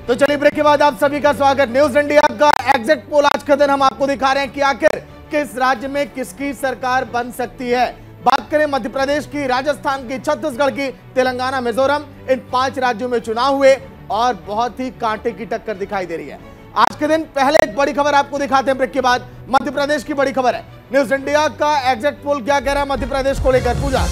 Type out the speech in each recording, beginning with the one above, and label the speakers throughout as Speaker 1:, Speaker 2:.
Speaker 1: तो चलिए ब्रेक के बाद आप सभी का स्वागत। न्यूज इंडिया का एग्जिट पोल आज का दिन हम आपको दिखा रहे हैं कि आखिर किस राज्य में किसकी सरकार बन सकती है। बात करें मध्य प्रदेश की, राजस्थान की, छत्तीसगढ़ की, तेलंगाना, मिजोरम, इन 5 राज्यों में चुनाव हुए और बहुत ही कांटे की टक्कर दिखाई दे रही है। आज के दिन पहले एक बड़ी खबर आपको दिखाते हैं ब्रेक के बाद। मध्य प्रदेश की बड़ी खबर है। न्यूज इंडिया का एग्जिट पोल क्या कह रहा है मध्य प्रदेश को लेकर? पूजा,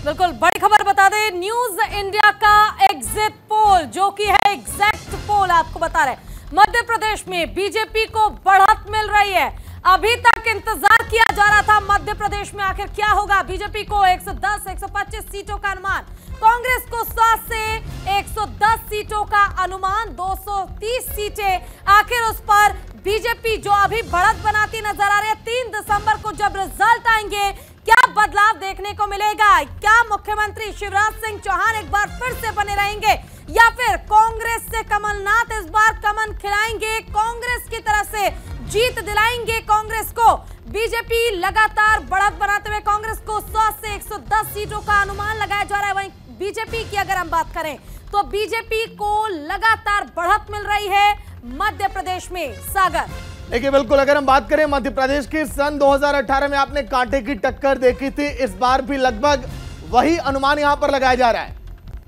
Speaker 2: बिल्कुल बड़ी खबर बता दें। न्यूज इंडिया का एग्जिट पोल जो कि है एग्जैक्ट पोल आपको बता रहे मध्य प्रदेश में बीजेपी को बढ़त मिल रही है। अभी तक इंतजार किया जा रहा था मध्य प्रदेश में आखिर क्या होगा। बीजेपी को 110 125 सीटों का अनुमान, कांग्रेस को 100 से 110 सीटों का अनुमान, 230 सीटें। आखिर उस पर बीजेपी जो अभी बढ़त बनाती नजर आ रही है। 3 दिसंबर को जब रिजल्ट आएंगे क्या बदलाव देखने को मिलेगा? क्या मुख्यमंत्री शिवराज सिंह चौहान एक बार फिर से बने रहेंगे या फिर कांग्रेस से कमलनाथ इस बार कमन खिलाएंगे, कांग्रेस की तरफ से जीत दिलाएंगे कांग्रेस को? बीजेपी लगातार बढ़त बनाते हुए कांग्रेस को 100 से 110 सीटों का अनुमान लगाया जा रहा है। वहीं बीजेपी की अगर हम बात करें तो बीजेपी को लगातार बढ़त मिल रही है मध्य प्रदेश में। सागर,
Speaker 1: देखिए बिल्कुल अगर हम बात करें मध्य प्रदेश की, सन 2018 में आपने कांटे की टक्कर देखी थी। इस बार भी लगभग वही अनुमान यहां पर लगाया जा रहा है।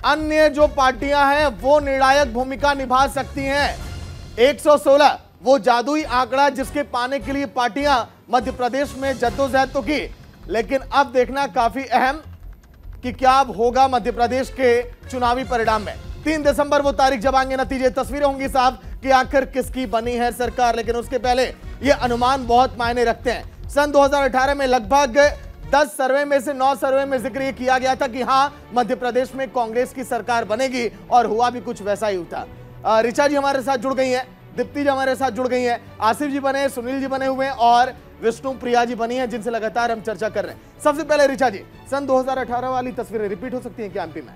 Speaker 1: अन्य जो पार्टियां हैं वो निर्णायक भूमिका निभा सकती हैं। 116 वो जादुई आंकड़ा जिसके पाने के लिए पार्टियां मध्य प्रदेश में जद्दोजहद तो की, लेकिन अब देखना काफी अहम कि क्या अब होगा मध्य प्रदेश के चुनावी परिणाम में। 3 दिसंबर वो तारीख जब आएंगे नतीजे, तस्वीरें होंगी साहब कि आखिर किसकी बनी है सरकार। लेकिन उसके पहले ये अनुमान बहुत मायने रखते हैं। सन 2018 में लगभग 10 सर्वे में से 9 सर्वे में जिक्र ये किया गया था कि हाँ मध्य प्रदेश में कांग्रेस की सरकार बनेगी और हुआ भी कुछ वैसा ही था। ऋचा जी हमारे साथ जुड़ गई हैं, दीप्ति जी हमारे साथ जुड़ गई हैं, आसिफ जी बने, सुनील जी बने हुए हैं और विष्णु प्रिया जी बनी है जिनसे लगातार हम चर्चा कर रहे हैं। सबसे पहले ऋचा जी, सन 2018 वाली तस्वीरें रिपीट हो सकती हैं क्या एमपी में?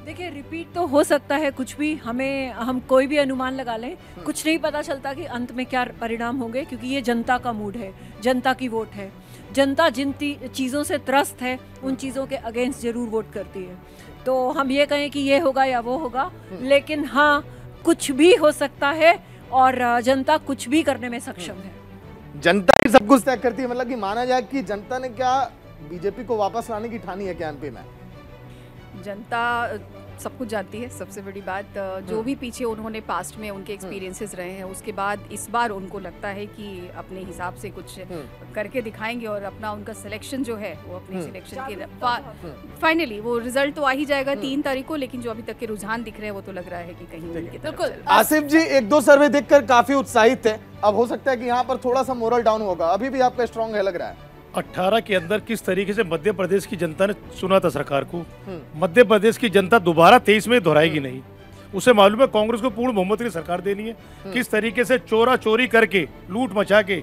Speaker 3: देखिए रिपीट तो हो सकता है कुछ भी, हम कोई भी अनुमान लगा लें, कुछ नहीं पता चलता कि अंत में क्या परिणाम होंगे, क्योंकि ये जनता का मूड है, जनता की वोट है। जनता जिन चीज़ों से त्रस्त है उन चीज़ों के अगेंस्ट जरूर वोट करती है। तो हम ये कहें कि ये होगा या वो होगा, लेकिन हाँ कुछ भी हो सकता है और जनता कुछ भी करने में सक्षम है।
Speaker 1: जनता ही सब कुछ तय करती है, मतलब कि माना जाए कि जनता ने क्या बीजेपी को वापस लाने की ठानी है क्या एमपी में?
Speaker 4: जनता सब कुछ जानती है। सबसे बड़ी बात जो भी पीछे उन्होंने पास्ट में उनके एक्सपीरियंसेस रहे हैं, उसके बाद इस बार उनको लगता है कि अपने हिसाब से कुछ करके दिखाएंगे और अपना उनका सिलेक्शन जो है वो अपनी सिलेक्शन के फाइनली वो रिजल्ट तो आ ही जाएगा 3 तारीख को। लेकिन जो अभी तक के रुझान दिख रहे हैं वो तो लग रहा है कि कहीं उनकी
Speaker 2: बिल्कुल।
Speaker 1: आसिफ जी 1-2 सर्वे देखकर काफी उत्साहित थे, अब हो सकता है कि यहाँ पर थोड़ा सा मोरल डाउन होगा, अभी भी आपका स्ट्रॉन्ग है लग रहा है?
Speaker 5: 18 के अंदर किस तरीके से मध्य प्रदेश की जनता ने चुना था सरकार को, मध्य प्रदेश की जनता दोबारा 23 में दोहराएगी नहीं। उसे मालूम है कांग्रेस को पूर्ण बहुमत की सरकार देनी है। किस तरीके से चोरा चोरी करके, लूट मचा के,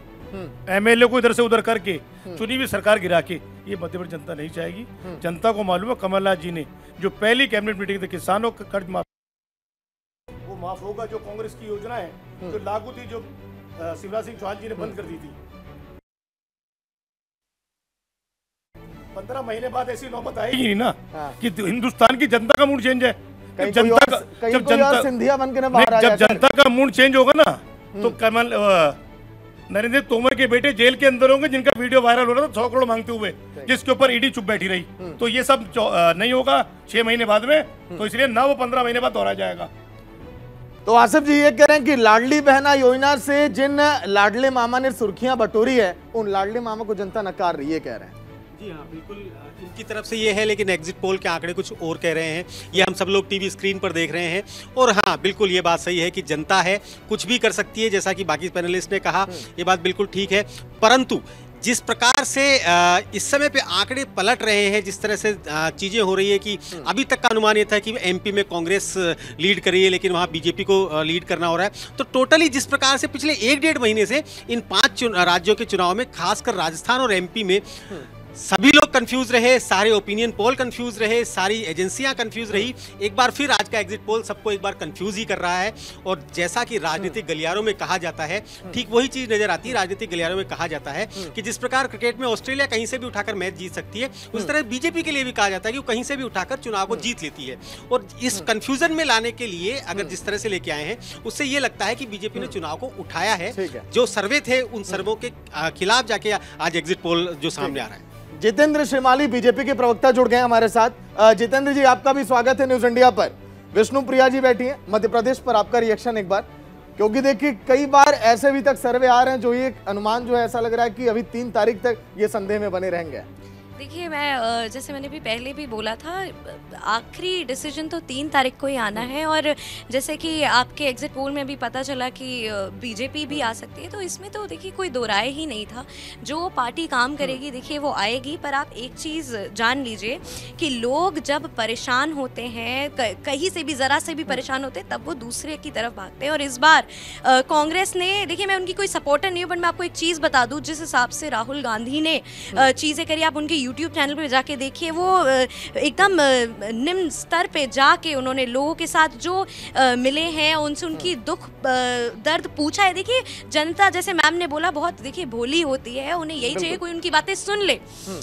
Speaker 5: एमएलए को इधर से उधर करके चुनी हुई सरकार गिरा के ये मध्य प्रदेश जनता नहीं चाहेगी। जनता को मालूम है कमलनाथ जी ने जो पहली कैबिनेट मीटिंग थी किसानों का कर्ज माफ, वो माफ होगा। जो कांग्रेस की योजना है जो लागू थी, जो शिवराज सिंह चौहान जी ने बंद कर दी थी, 15 महीने बाद ऐसी नौबत आएगी नहीं ना कि हिंदुस्तान की जनता का मूड चेंज है। जब जनता का मूड चेंज होगा ना तो कमल नरेंद्र तोमर के बेटे जेल के अंदर होंगे जिनका वीडियो वायरल हो रहा था 100 करोड़ मांगते हुए, जिसके ऊपर ईडी चुप बैठी रही। तो ये सब नहीं होगा 6 महीने बाद में, तो इसलिए ना वो 15 महीने बाद दोहराया जाएगा।
Speaker 1: तो आसिफ जी ये कह रहे हैं कि लाडली बहना योजना से जिन लाडले मामा ने सुर्खियां बटोरी है उन लाडले मामा को जनता नकार रही है, कह रहे हैं।
Speaker 6: जी हाँ बिल्कुल इनकी तरफ से ये है, लेकिन एग्जिट पोल के आंकड़े कुछ और कह रहे हैं। ये हम सब लोग टीवी स्क्रीन पर देख रहे हैं। और हाँ बिल्कुल ये बात सही है कि जनता है, कुछ भी कर सकती है, जैसा कि बाकी पैनलिस्ट ने कहा, ये बात बिल्कुल ठीक है। परंतु जिस प्रकार से इस समय पे आंकड़े पलट रहे हैं, जिस तरह से चीज़ें हो रही है कि अभी तक का अनुमान ये था कि एमपी में कांग्रेस लीड कर रही है लेकिन वहाँ बीजेपी को लीड करना हो रहा है। तो टोटली जिस प्रकार से पिछले 1-1.5 महीने से इन 5 राज्यों के चुनाव में, खासकर राजस्थान और एमपी में सभी लोग कंफ्यूज रहे, सारे ओपिनियन पोल कंफ्यूज रहे, सारी एजेंसियां कंफ्यूज रही। एक बार फिर आज का एग्जिट पोल सबको एक बार कंफ्यूज ही कर रहा है। और जैसा कि राजनीतिक गलियारों में कहा जाता है, ठीक वही चीज नजर आती है। राजनीतिक गलियारों में कहा जाता है कि जिस प्रकार क्रिकेट में ऑस्ट्रेलिया कहीं से भी उठाकर मैच जीत सकती है, उस तरह बीजेपी के लिए भी कहा जाता है कि वो कहीं से भी उठाकर चुनाव को जीत लेती है। और इस कंफ्यूजन में लाने के लिए अगर जिस तरह से लेके आए हैं, उससे ये लगता है कि बीजेपी ने चुनाव को उठाया है। जो सर्वे थे उन सर्वों के खिलाफ जाके आज एग्जिट पोल जो सामने आ रहा है।
Speaker 1: जितेंद्र श्रीमाली बीजेपी के प्रवक्ता जुड़ गए हमारे साथ। जितेंद्र जी, आपका भी स्वागत है न्यूज इंडिया पर। विष्णु प्रिया जी बैठी हैं मध्य प्रदेश पर, आपका रिएक्शन एक बार, क्योंकि देखिए कई बार ऐसे भी तक सर्वे आ रहे हैं जो ये अनुमान जो है ऐसा लग रहा है कि अभी 3 तारीख तक ये संदेह में बने रहेंगे।
Speaker 7: देखिए, मैं जैसे मैंने भी पहले भी बोला था, आखिरी डिसीजन तो 3 तारीख को ही आना है। और जैसे कि आपके एग्जिट पोल में भी पता चला कि बीजेपी भी आ सकती है, तो इसमें तो देखिए कोई दो राय ही नहीं था। जो पार्टी काम करेगी देखिए वो आएगी। पर आप एक चीज़ जान लीजिए कि लोग जब परेशान होते हैं, कहीं से भी ज़रा से भी परेशान होते हैं, तब वो दूसरे की तरफ भागते हैं। और इस बार कांग्रेस ने, देखिए मैं उनकी कोई सपोर्टर नहीं हूँ, बट मैं आपको एक चीज़ बता दूँ, जिस हिसाब से राहुल गांधी ने चीज़ें करी, आप उनके यूट्यूब चैनल पे जाके देखिए, वो एकदम निम्न स्तर पे जाके उन्होंने लोगों के साथ जो मिले हैं, उनसे उनकी दुख दर्द पूछा है। देखिए जनता, जैसे मैम ने बोला, बहुत देखिए भोली होती है, उन्हें यही चाहिए कोई उनकी बातें सुन ले।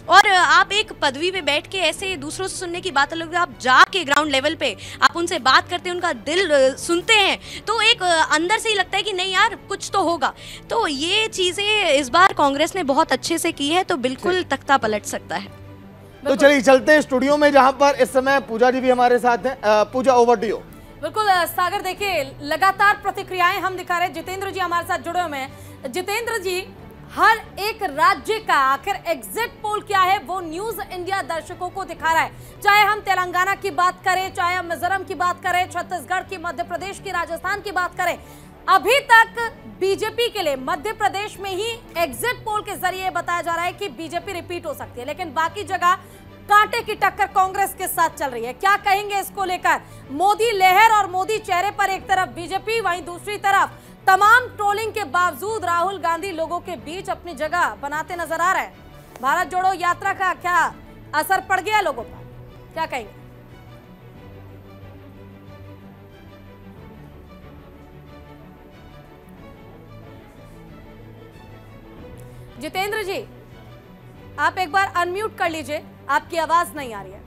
Speaker 7: और आप एक पदवी पे बैठ के ऐसे दूसरों से सुनने की बात अलग, आप जाके ग्राउंड लेवल पे आप उनसे बात करते हैं, उनका दिल सुनते हैं, तो एक अंदर से ही लगता है कि नहीं यार कुछ तो होगा। तो ये चीज़ें इस बार कांग्रेस ने बहुत अच्छे से की है, तो बिल्कुल तख्ता पलट सकता है।
Speaker 1: तो चलिए चलते हैं स्टूडियो में, जहां पर इस समय पूजा जी भी हमारे साथ हैं। पूजा, ओवर टू यू।
Speaker 2: बिल्कुल सागर, देखिए लगातार प्रतिक्रियाएं हम दिखा रहे हैं। जितेंद्र जी हमारे साथ जुड़े हुए हैं। जितेंद्र जी, हर एक राज्य का आखिर एग्जिट पोल क्या है वो न्यूज इंडिया दर्शकों को दिखा रहा है। चाहे हम तेलंगाना की बात करें, चाहे हम मिजोरम की बात करें, छत्तीसगढ़ की, मध्य प्रदेश की, राजस्थान की बात करें, अभी तक बीजेपी के लिए मध्य प्रदेश में ही एग्जिट पोल के जरिए बताया जा रहा है कि बीजेपी रिपीट हो सकती है, लेकिन बाकी जगह कांटे की टक्कर कांग्रेस के साथ चल रही है। क्या कहेंगे इसको लेकर? मोदी लहर और मोदी चेहरे पर एक तरफ बीजेपी, वहीं दूसरी तरफ तमाम ट्रोलिंग के बावजूद राहुल गांधी लोगों के बीच अपनी जगह बनाते नजर आ रहे हैं। भारत जोड़ो यात्रा का क्या असर पड़ गया लोगों पर, क्या कहेंगे? जितेंद्र जी, आप एक बार अनम्यूट कर लीजिए, आपकी आवाज नहीं आ रही है।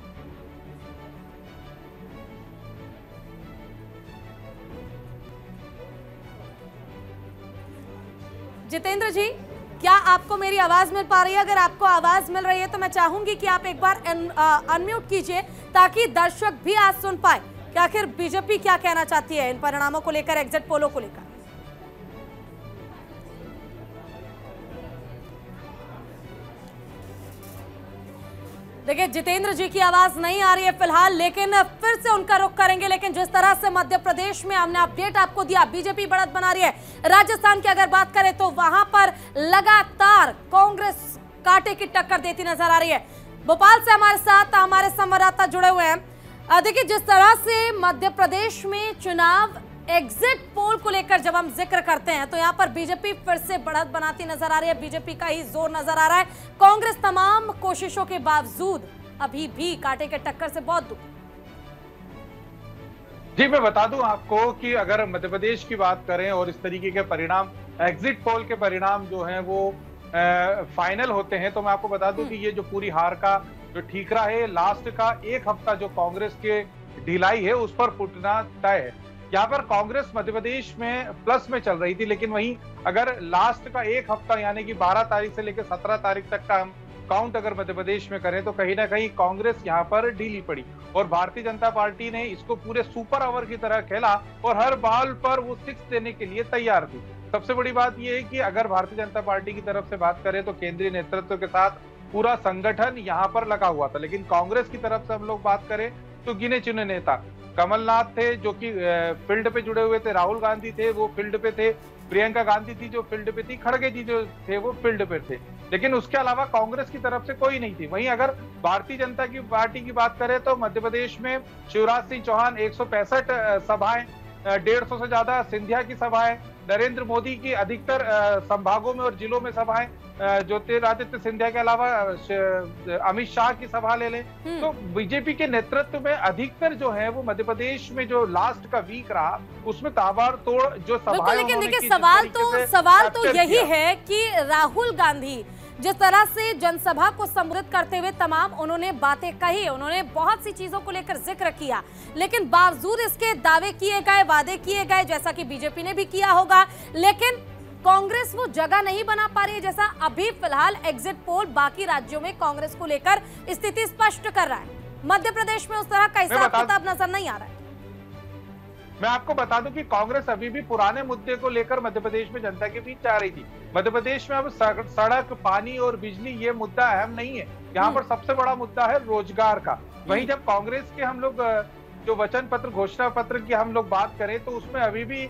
Speaker 2: जितेंद्र जी, क्या आपको मेरी आवाज मिल पा रही है? अगर आपको आवाज मिल रही है तो मैं चाहूंगी कि आप एक बार अनम्यूट कीजिए, ताकि दर्शक भी आज सुन पाए कि आखिर बीजेपी क्या कहना चाहती है इन परिणामों को लेकर, एग्जिट पोलों को लेकर। देखिए जितेंद्र जी की आवाज नहीं आ रही है फिलहाल, लेकिन फिर से उनका रुख करेंगे। लेकिन जिस तरह से मध्य प्रदेश में हमने अपडेट आपको दिया, बीजेपी बढ़त बना रही है। राजस्थान की अगर बात करें तो वहां पर लगातार कांग्रेस कांटे की टक्कर देती नजर आ रही है। भोपाल से हमारे साथ हमारे संवाददाता जुड़े हुए हैं। देखिए जिस तरह से मध्य प्रदेश में चुनाव एग्जिट पोल को लेकर जब हम जिक्र करते हैं, तो यहां पर बीजेपी फिर से बढ़त बनाती नजर आ रही है। बीजेपी का ही जोर नजर आ रहा है। कांग्रेस तमाम कोशिशों के बावजूद अभी भी कांटे के टक्कर से बहुत दूर।
Speaker 8: जी, मैं बता दूं आपको कि अगर मध्य प्रदेश की बात करें और इस तरीके के परिणाम, एग्जिट पोल के परिणाम जो हैं वो फाइनल होते हैं, तो मैं आपको बता दूं कि ये जो पूरी हार का जो ठीकरा है, लास्ट का एक हफ्ता जो कांग्रेस के ढिलाई है उस पर फुटना तय है। यहाँ पर कांग्रेस मध्य प्रदेश में प्लस में चल रही थी, लेकिन वहीं अगर लास्ट का एक हफ्ता यानी कि 12 तारीख से लेकर 17 तारीख तक का हम काउंट अगर मध्य प्रदेश में करें, तो कहीं ना कहीं कांग्रेस यहाँ पर ढीली पड़ी और भारतीय जनता पार्टी ने इसको पूरे सुपर ओवर की तरह खेला और हर बॉल पर वो 6 देने के लिए तैयार थी। सबसे बड़ी बात यह है कि अगर भारतीय जनता पार्टी की तरफ से बात करें तो केंद्रीय नेतृत्व के साथ पूरा संगठन यहाँ पर लगा हुआ था, लेकिन कांग्रेस की तरफ से हम लोग बात करें तो गिने चुने नेता कमलनाथ थे जो कि फील्ड पे जुड़े हुए थे, राहुल गांधी थे वो फील्ड पे थे, प्रियंका गांधी थी जो फील्ड पे थी, खड़गे जी जो थे वो फील्ड पे थे, लेकिन उसके अलावा कांग्रेस की तरफ से कोई नहीं थी। वहीं अगर भारतीय जनता की पार्टी की बात करें तो मध्य प्रदेश में शिवराज सिंह चौहान 165 सभाएं, 150 से ज्यादा सिंधिया की सभाएं, नरेंद्र मोदी की अधिकतर संभागों में और जिलों में सभाएं, ज्योतिरादित्य सिंधिया के अलावा अमित शाह की सभा ले लें, तो बीजेपी के नेतृत्व में अधिकतर जो है वो मध्य प्रदेश में जो लास्ट का वीक रहा उसमें ताबड़तोड़ जो सभाएं,
Speaker 2: लेकिन देखिए सवाल तो यही है कि राहुल गांधी जिस तरह से जनसभा को संबोधित करते हुए तमाम उन्होंने बातें कही, उन्होंने बहुत सी चीजों को लेकर जिक्र किया, लेकिन बावजूद इसके दावे किए गए, वादे किए गए, जैसा कि बीजेपी ने भी किया होगा, लेकिन कांग्रेस वो जगह नहीं बना पा रही है। जैसा अभी फिलहाल एग्जिट पोल बाकी राज्यों में कांग्रेस को लेकर स्थिति स्पष्ट कर रहा है, मध्य प्रदेश में उस तरह का हिसाब किताब नजर नहीं आ रहा है।
Speaker 8: मैं आपको बता दूं कि कांग्रेस अभी भी पुराने मुद्दे को लेकर मध्य प्रदेश में जनता के बीच जा रही थी। मध्य प्रदेश में अब सड़क, पानी और बिजली ये मुद्दा अहम नहीं है, यहाँ पर सबसे बड़ा मुद्दा है रोजगार का। वहीं जब कांग्रेस के हम लोग जो वचन पत्र, घोषणा पत्र की हम लोग बात करें तो उसमें अभी भी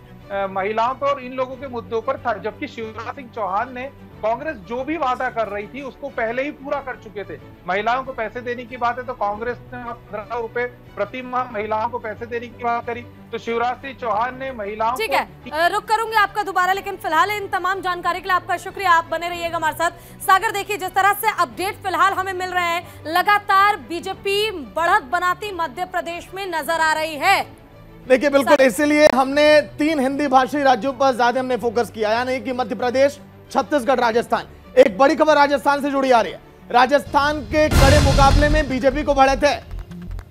Speaker 8: महिलाओं पर और इन लोगों के मुद्दों पर था, जबकि शिवराज सिंह चौहान ने कांग्रेस जो भी वादा कर रही थी उसको पहले ही पूरा कर चुके थे। महिलाओं को पैसे देने की बात है तो कांग्रेस ने 15 रुपए प्रति माह महिलाओं को पैसे देने की बात करी, तो शिवराज सिंह चौहान ने महिलाओं
Speaker 2: ठीक है, रुक करूंगी आपका दोबारा, लेकिन फिलहाल इन तमाम जानकारी के लिए आपका शुक्रिया, आप बने रहिएगा हमारे साथ। सागर, देखिए जिस तरह से अपडेट फिलहाल हमें मिल रहे हैं, लगातार बीजेपी बढ़त बनाती मध्य प्रदेश में नजर आ रही है।
Speaker 1: देखिए बिल्कुल, इसीलिए हमने 3 हिंदी भाषी राज्यों पर ज्यादा हमने फोकस किया, यानी कि मध्य प्रदेश, छत्तीसगढ़, राजस्थान। एक बड़ी खबर राजस्थान से जुड़ी आ रही है। राजस्थान के कड़े मुकाबले में बीजेपी को बढ़त है।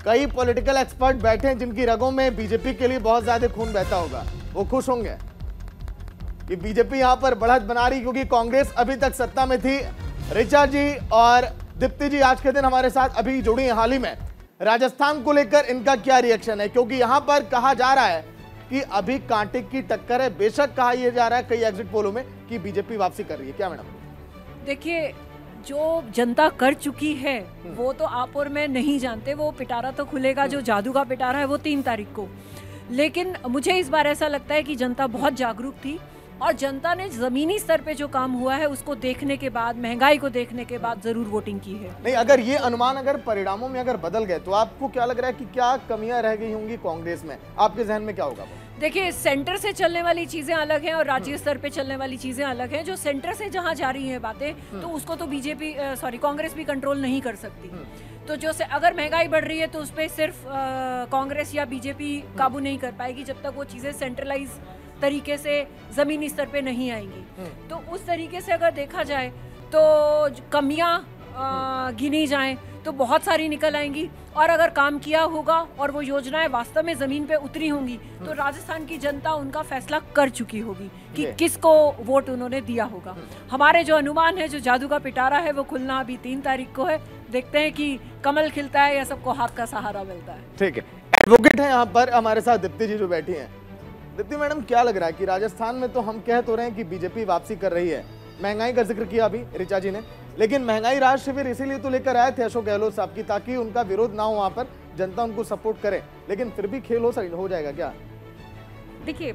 Speaker 1: कई पॉलिटिकल एक्सपर्ट बैठे हैं जिनकी रगों में बीजेपी के लिए बहुत ज्यादा खून बहता होगा, वो खुश होंगे कि बीजेपी यहां पर बढ़त बना रही, क्योंकि कांग्रेस अभी तक सत्ता में थी। ऋचा जी और दीप्ति जी आज के दिन हमारे साथ अभी जुड़ी हैं हाल ही में। राजस्थान को लेकर इनका क्या रिएक्शन है, क्योंकि यहां पर कहा जा रहा है कि अभी कांटे की टक्कर है। बेशक कहा यह जा रहा है कई एग्जिट पोलों में कि बीजेपी वापसी कर रही है, क्या मैडम?
Speaker 3: देखिए, जो जनता कर चुकी है वो तो आप और मैं नहीं जानते, वो पिटारा तो खुलेगा, जो जादू का पिटारा है वो 3 तारीख को। लेकिन मुझे इस बार ऐसा लगता है कि जनता बहुत जागरूक थी और जनता ने जमीनी स्तर पे जो काम हुआ है उसको देखने के बाद, महंगाई को देखने के बाद जरूर वोटिंग की है।
Speaker 1: नहीं, अगर ये अनुमान अगर परिणामों में अगर बदल गए तो आपको क्या लग रहा है कि क्या कमियां रह गई होंगी कांग्रेस में? आपके जहन में क्या होगा?
Speaker 3: देखिए, सेंटर से चलने वाली चीजें अलग हैं और राज्य स्तर पे चलने वाली चीजें अलग हैं। जो सेंटर से जहां जा रही हैं बातें, तो उसको तो कांग्रेस भी कंट्रोल नहीं कर सकती। तो जो से अगर महंगाई बढ़ रही है तो उस पर सिर्फ कांग्रेस या बीजेपी काबू नहीं कर पाएगी जब तक वो चीजें सेंट्रलाइज तरीके से जमीनी स्तर पे नहीं आएंगी। तो उस तरीके से अगर देखा जाए तो कमियां गिनी जाएं तो बहुत सारी निकल आएंगी, और अगर काम किया होगा और वो योजनाएं वास्तव में जमीन पे उतरी होंगी तो राजस्थान की जनता उनका फैसला कर चुकी होगी कि किसको वोट उन्होंने दिया होगा। हमारे जो अनुमान है, जो जादू का पिटारा है, वो खुलना अभी 3 तारीख को है। देखते हैं कि कमल खिलता है या सबको हाथ का सहारा मिलता है।
Speaker 1: ठीक है, एडवोकेट है यहाँ पर हमारे साथ दीप्ति जी जो बैठी है। दीप्ति मैडम, क्या लग रहा है कि राजस्थान में तो हम कह तो रहे हैं कि बीजेपी वापसी कर रही है, महंगाई का जिक्र किया अभी ऋचा जी ने, लेकिन महंगाई राज शिविर इसीलिए तो लेकर आए थे अशोक गहलोत साहब की, ताकि उनका विरोध ना हो, वहां पर जनता उनको सपोर्ट करे, लेकिन फिर भी खेल हो जाएगा क्या?
Speaker 4: देखिए,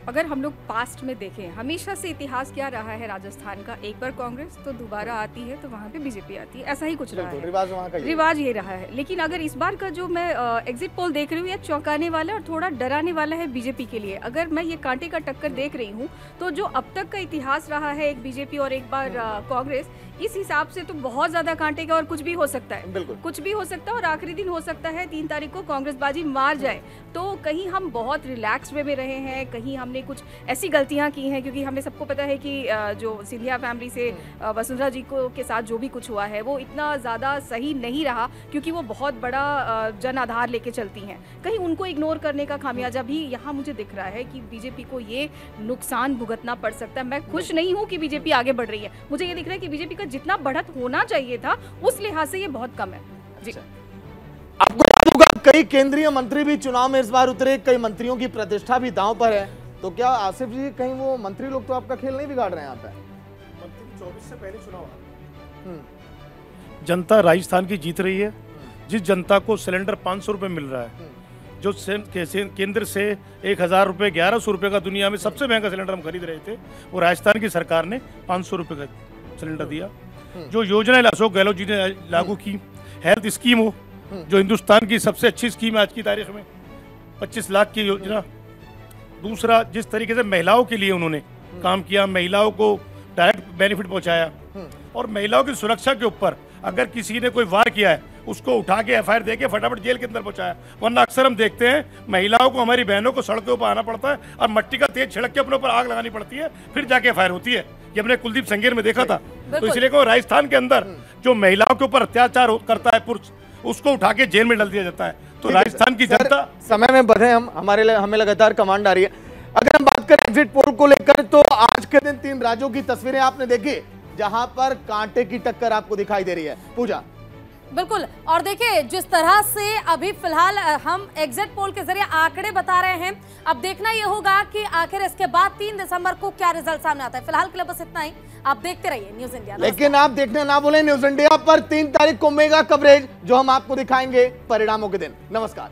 Speaker 4: अगर हम लोग पास्ट में देखें, हमेशा से इतिहास क्या रहा है राजस्थान का, एक बार कांग्रेस तो दोबारा आती है तो वहाँ पे बीजेपी आती है, ऐसा ही कुछ रहा है, रिवाज ये रहा है। लेकिन अगर इस बार का जो मैं एग्जिट पोल देख रही हूँ, ये चौंकाने वाला और थोड़ा डराने वाला है बीजेपी के लिए। अगर मैं ये कांटे का टक्कर देख रही हूँ तो जो अब तक का इतिहास रहा है, एक बीजेपी और एक बार कांग्रेस, इस हिसाब से तो बहुत ज्यादा कांटे का और कुछ भी हो सकता है, कुछ भी हो सकता है। और आखिरी दिन हो सकता है 3 तारीख को कांग्रेस बाजी मार जाए, तो कहीं हम बहुत रिलैक्स वे में रहे हैं, कहीं हमने कुछ ऐसी गलतियां की हैं, क्योंकि हमें सबको पता है कि जो सिंधिया फैमिली से वसुंधरा जी को के साथ जो भी कुछ हुआ है वो इतना ज़्यादा सही नहीं रहा, क्योंकि वो बहुत बड़ा जन आधार लेके चलती हैं। कहीं उनको इग्नोर करने का खामियाजा भी यहाँ मुझे दिख रहा है कि बीजेपी को ये नुकसान भुगतना पड़ सकता है। मैं खुश नहीं हूँ कि बीजेपी आगे बढ़ रही है, मुझे ये दिख रहा है कि बीजेपी का जितना बढ़त होना चाहिए था उस लिहाज से ये बहुत कम है। जी,
Speaker 1: आपको याद होगा कई केंद्रीय मंत्री भी चुनाव में इस बार उतरे, कई मंत्रियों की प्रतिष्ठा भी दांव पर है, तो क्या आसिफ जी कहीं वो मंत्री लोग तो आपका खेल नहीं बिगाड़ रहे हैं यहाँ पे?
Speaker 5: मंत्री 24 से पहले चुनाव, जनता राजस्थान की जीत रही है। जिस जनता को सिलेंडर 500 रुपए मिल रहा है, जो केंद्र से 1000 रुपए 1100 रुपए का दुनिया में सबसे महंगा सिलेंडर हम खरीद रहे थे, वो राजस्थान की सरकार ने 500 रुपए का सिलेंडर दिया। जो योजना अशोक गहलोत जी ने लागू की, हेल्थ स्कीम हो, जो हिंदुस्तान की सबसे अच्छी स्कीम है आज की तारीख में, 25 लाख की योजना, दूसरा, जिस तरीके से महिलाओं के लिए उन्होंने काम किया, महिलाओं को डायरेक्ट बेनिफिट पहुंचाया, और महिलाओं की सुरक्षा के ऊपर अगर किसी ने कोई वार किया है उसको उठा के एफआईआर देके फटाफट जेल के अंदर पहुंचाया। वरना अक्सर हम देखते हैं महिलाओं को, हमारी बहनों को सड़कों पर आना पड़ता है और मट्टी का तेज छिड़क के अपने ऊपर आग लगानी पड़ती है, फिर जाके एफआईआर होती है। ये हमने कुलदीप संगेर में देखा था। तो इसलिए को राजस्थान के अंदर जो महिलाओं के ऊपर अत्याचार करता है पुरुष, उसको उठा के जेल में डाल दिया जाता है। तो राजस्थान की जनता,
Speaker 1: समय में बढ़े हम, हमें लगातार कमांड आ रही है। अगर हम बात करें एग्जिट पोल को लेकर, तो आज के दिन 3 राज्यों की तस्वीरें आपने देखी जहां पर कांटे की टक्कर आपको दिखाई दे रही है। पूजा,
Speaker 2: बिल्कुल, और देखिए जिस तरह से अभी फिलहाल हम एग्जिट पोल के जरिए आंकड़े बता रहे हैं, अब देखना यह होगा कि आखिर इसके बाद 3 दिसंबर को क्या रिजल्ट सामने आता है। फिलहाल के लिए बस इतना ही, आप देखते रहिए न्यूज इंडिया।
Speaker 1: लेकिन आप देखने ना भूलें न्यूज इंडिया पर 3 तारीख को मेगा कवरेज, जो हम आपको दिखाएंगे परिणामों के दिन। नमस्कार।